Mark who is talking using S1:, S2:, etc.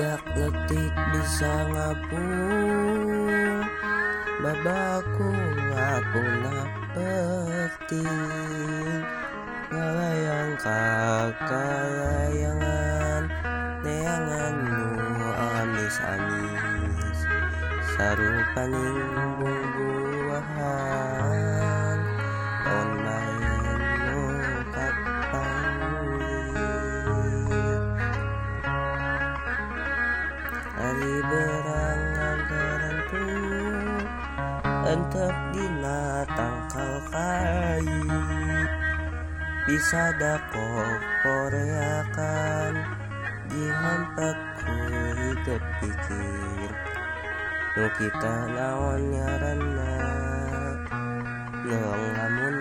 S1: Dak letik bisa ngapung babaku ngapuna penting ngalayang kakalayangan neangan nu amis-amis sarupaning buah-buahan online nu kapanggih ari berangan karantu entep dina tangkal kai bisa dakok koreakan dihampat ku hidup pikir nu kita naon ngaranna neong lamun